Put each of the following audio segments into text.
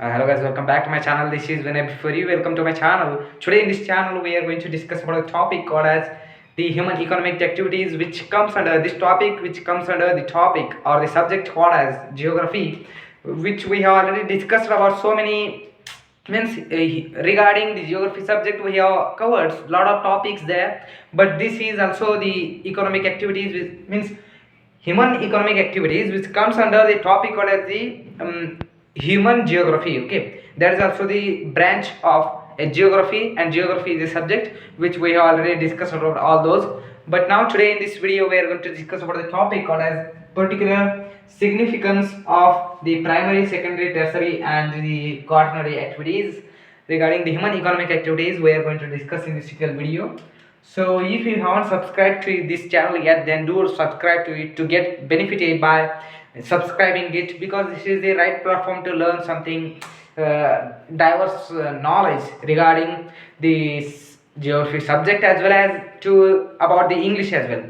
Hello guys, welcome back to my channel. This is Vinay. Before you welcome to my channel. Today in this channel we are going to discuss about a topic called as the human economic activities, which comes under this topic, which comes under the topic or the subject called as geography, which we have already discussed about so many means regarding the geography subject we have covered a lot of topics there, but this is also the economic activities, which means human economic activities, which comes under the topic called as the human geography. Okay, that is also the branch of a geography, and geography is a subject which we have already discussed about all those. But now today in this video we are going to discuss about the topic called as particular significance of the primary, secondary, tertiary and the quaternary activities. Regarding the human economic activities we are going to discuss in this single video. So if you haven't subscribed to this channel yet, then do subscribe to it to get benefited by subscribing it, because this is the right platform to learn something diverse knowledge regarding the geography subject, as well as to about the English as well.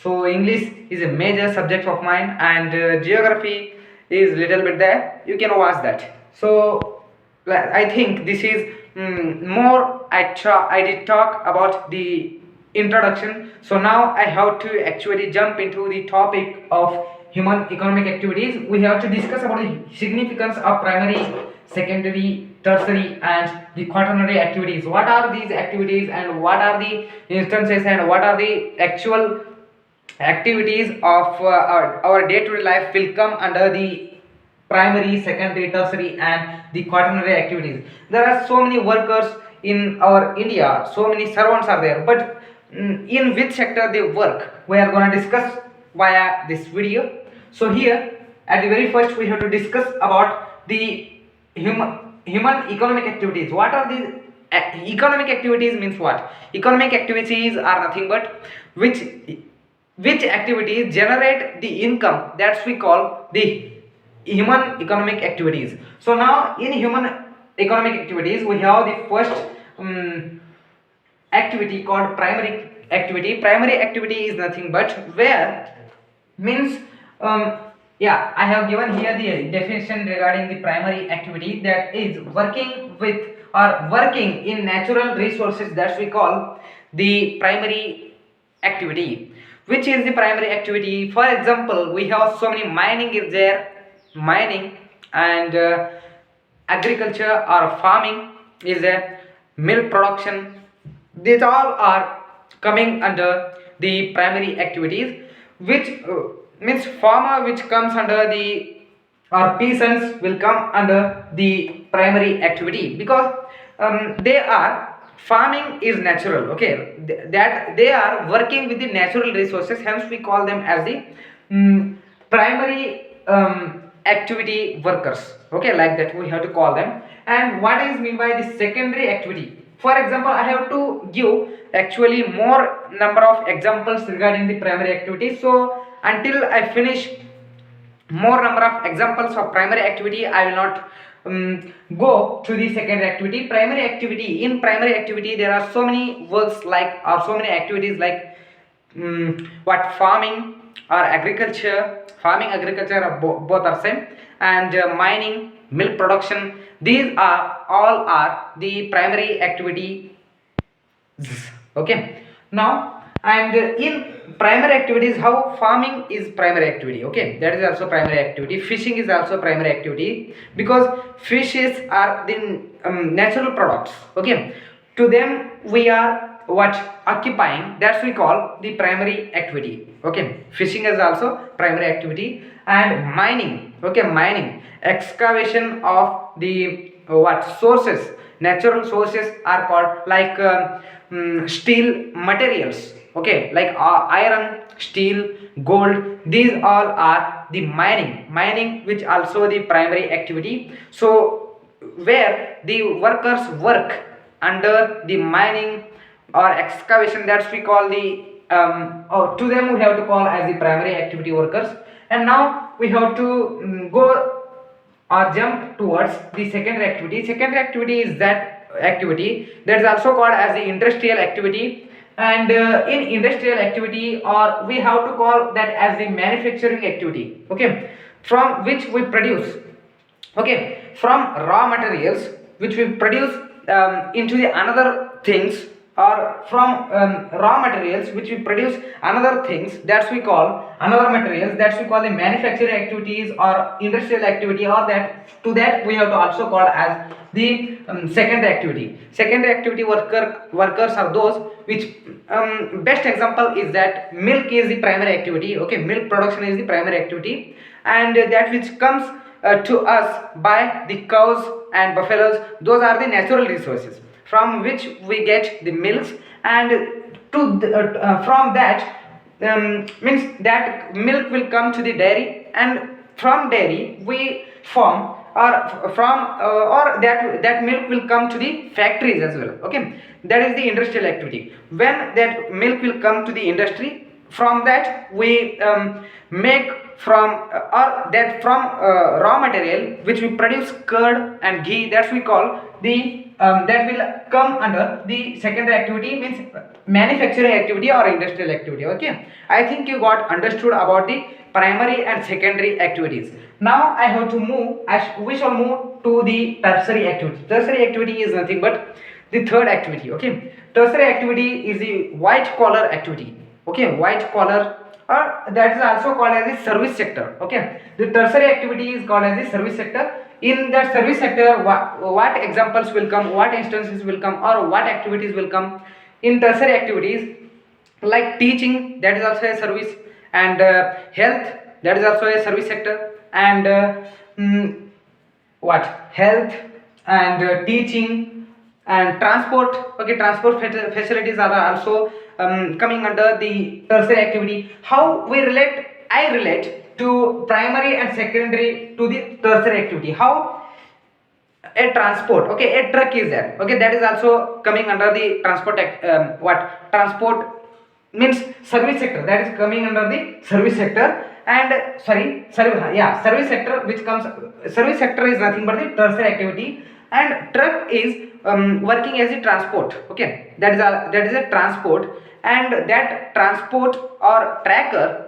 So English is a major subject of mine, and geography is little bit there. You can watch that. So I think this is more. I did talk about the introduction. So now I have to actually jump into the topic of human economic activities. We have to discuss about the significance of primary, secondary, tertiary and the quaternary activities. What are these activities and what are the instances and what are the actual activities of our day-to-day life will come under the primary, secondary, tertiary and the quaternary activities. There are so many workers in our India, so many servants are there, but in which sector they work, we are going to discuss via this video. So here at the very first we have to discuss about the human economic activities. What are these economic activities? Means what? Economic activities are nothing but which activities generate the income, that's we call the human economic activities. So now in human economic activities we have the first activity called primary activity. Primary activity is nothing but where means yeah, I have given here the definition regarding the primary activity, that is working with or working in natural resources, that we call the primary activity. Which is the primary activity? For example, we have so many mining is there, mining and agriculture or farming is there, milk production. These all are coming under the primary activities, which means farmer, which comes under the or peasants will come under the primary activity, because they are farming is natural. Okay, that they are working with the natural resources, hence we call them as the primary activity workers. Okay, like that we have to call them. And what is mean by the secondary activity? For example, I have to give actually more number of examples regarding the primary activity. So until I finish more number of examples of primary activity, I will not go to the secondary activity. Primary activity, in primary activity there are so many works like, or so many activities like what farming or agriculture. Farming, agriculture are both are same, and mining, milk production, these are all are the primary activity. Okay, now and in primary activities, how farming is primary activity. Okay, that is also primary activity. Fishing is also primary activity, because fishes are the natural products. Okay, to them we are what occupying, that's we call the primary activity. Okay, fishing is also primary activity. And mining, okay, mining, excavation of the what sources, natural sources are called like steel materials. Okay, like iron, steel, gold, these all are the mining, which also the primary activity. So where the workers work under the mining or excavation, that's we call the to them we have to call as the primary activity workers. And now we have to go or jump towards the secondary activity. Secondary activity is that activity that is also called as the industrial activity. And in industrial activity, or we have to call that as the manufacturing activity. Okay, from which we produce okay, from raw materials which we produce into the another things, or from raw materials which we produce another things, that's we call another materials, that's we call the manufacturing activities or industrial activity, or that to that we have to also call as the secondary activity. Secondary activity workers are those which best example is that milk is the primary activity, okay, milk production is the primary activity, and that which comes to us by the cows and buffaloes, those are the natural resources from which we get the milks, and from that means that milk will come to the dairy, and from dairy we form, or from or that milk will come to the factories as well, okay, that is the industrial activity. When that milk will come to the industry, from that we make from or that from raw material which we produce curd and ghee, that we call the that will come under the secondary activity, means manufacturing activity or industrial activity, okay. I think you got understood about the primary and secondary activities. Now I have to move, we shall move to the tertiary activity. Tertiary activity is nothing but the third activity, okay. Tertiary activity is the white collar activity, okay, white collar, or that is also called as the service sector, okay. The tertiary activity is called as the service sector. In that service sector, what examples will come, what instances will come, or what activities will come in tertiary activities, like teaching, that is also a service, and health, that is also a service sector, and what health and teaching and transport, okay, transport facilities are also coming under the tertiary activity. How we relate, I relate to primary and secondary to the tertiary activity. How a transport, okay, a truck is there, okay, that is also coming under the transport what transport means service sector, that is coming under the service sector. And service sector, which comes, service sector is nothing but the tertiary activity, and truck is working as a transport, okay, that is a transport, and that transport or tractor,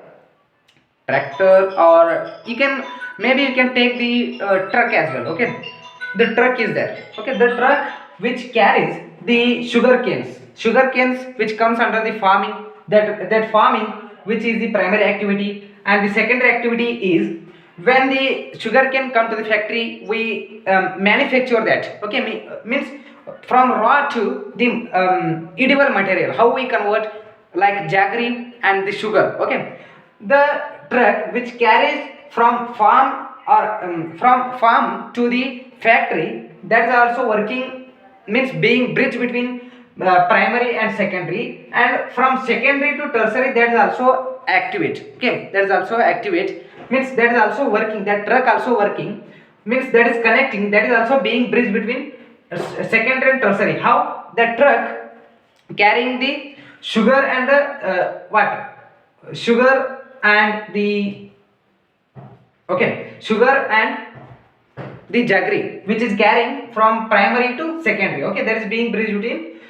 or you can, maybe you can take the truck as well, okay. The truck is there, okay, the truck which carries the sugar canes which comes under the farming, that farming which is the primary activity, and the secondary activity is when the sugar cane come to the factory, we manufacture that, okay, means from raw to the edible material, how we convert, like jaggery and the sugar, okay. The truck which carries from farm, or from farm to the factory, that's also working, means being bridge between primary and secondary, and from secondary to tertiary, that is also activate, okay, that is also activate, means that is also working, that truck also working, means that is connecting, that is also being bridge between secondary and tertiary. How the truck carrying the sugar and the what sugar and the, okay, sugar and the jaggery which is carrying from primary to secondary, okay, that is being bridged between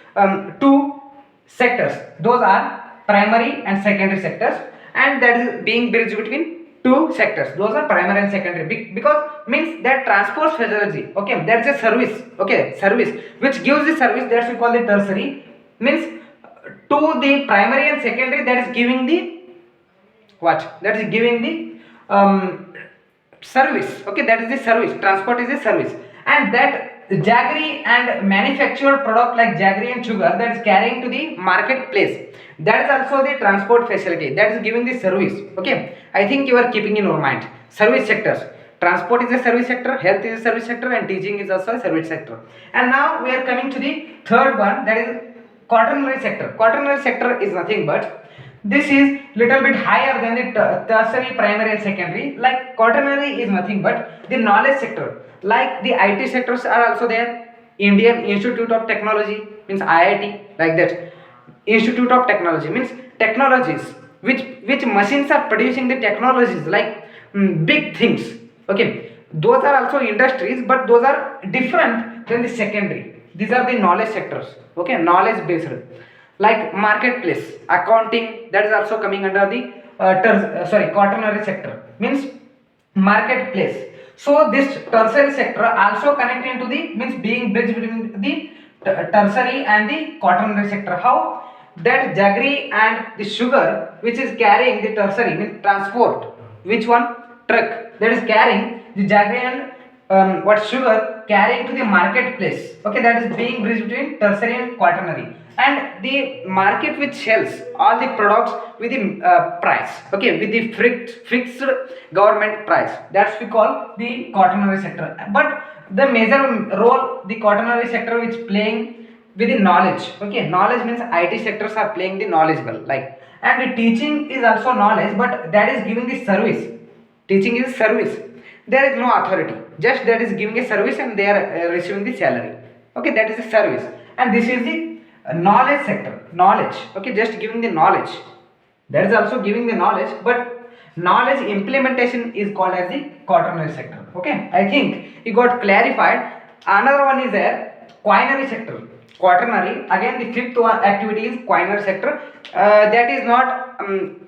two sectors, those are primary and secondary sectors, and that is being bridged between two sectors, those are primary and secondary, because means that transport facility, okay, that's a service, okay, service which gives the service, that's we call the tertiary, means to the primary and secondary, that is giving the what, that is giving the service, okay, that is the service, transport is a service, and that jaggery and manufactured product like jaggery and sugar, that is carrying to the marketplace, that is also the transport facility, that is giving the service, okay. I think you are keeping in your mind service sectors, transport is a service sector, health is a service sector, and teaching is also a service sector. And now we are coming to the third one, that is quaternary sector. Quaternary sector is nothing but, this is little bit higher than the tertiary, primary and secondary. Like quaternary is nothing but the knowledge sector, like the IT sectors are also there, Indian Institute of Technology means IIT, like that, Institute of Technology means technologies, which machines are producing the technologies, like big things, okay, those are also industries, but those are different than the secondary, these are the knowledge sectors, okay, knowledge based, like marketplace, accounting, that is also coming under the quaternary sector, means marketplace. So this tertiary sector also connect into the means being bridge between the tertiary and the quaternary sector. How? That jaggery and the sugar which is carrying the tertiary means transport. Which one? Truck that is carrying the jaggery and what sugar carrying to the marketplace. Okay, that is being bridge between tertiary and quaternary, and the market which sells all the products with the price. Okay, with the fixed government price. That's we call the quaternary sector. But the major role the quaternary sector which playing with the knowledge. Okay, knowledge means IT sectors are playing the knowledgeable, like, and the teaching is also knowledge, but that is giving the service. Teaching is service. There is no authority, just that is giving a service and they are receiving the salary. Okay, that is the service, and this is the knowledge sector. Knowledge, okay, just giving the knowledge. That is also giving the knowledge, but knowledge implementation is called as the quaternary sector. Okay, I think it got clarified. Another one is there, quinary sector. Quaternary, again the fifth one activity is quinary sector. That is not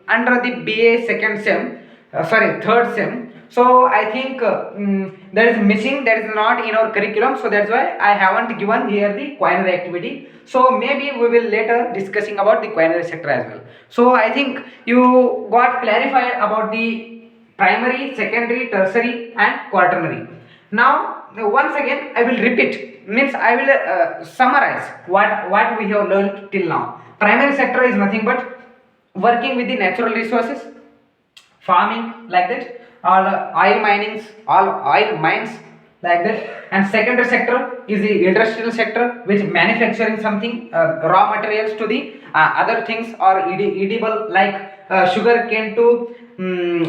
under the BA second sem, sorry, third sem. So I think that is missing, that is not in our curriculum, so that's why I haven't given here the quinary activity. So maybe we will later discussing about the quinary sector as well. So I think you got clarified about the primary, secondary, tertiary and quaternary. Now once again I will repeat, means I will summarize what we have learned till now. Primary sector is nothing but working with the natural resources, farming, like that, all oil minings, all oil mines, like that. And secondary sector is the industrial sector which manufacturing something, raw materials to the other things or edible, like sugar cane to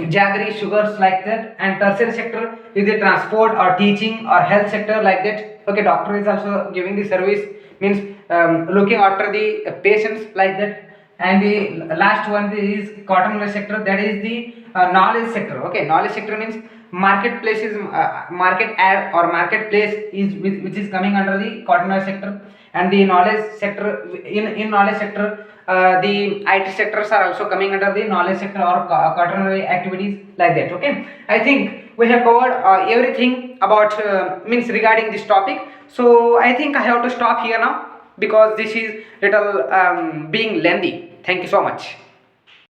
jaggery sugars, like that. And tertiary sector is the transport or teaching or health sector, like that. Okay, doctor is also giving the service, means looking after the patients, like that. And the last one is quaternary sector, that is the knowledge sector. Okay, knowledge sector means marketplace is market ad or marketplace is which is coming under the quaternary sector. And the knowledge sector, in knowledge sector, the IT sectors are also coming under the knowledge sector or quaternary activities, like that. Okay, I think we have covered everything about means regarding this topic. So I think I have to stop here now because this is little being lengthy. Thank you so much.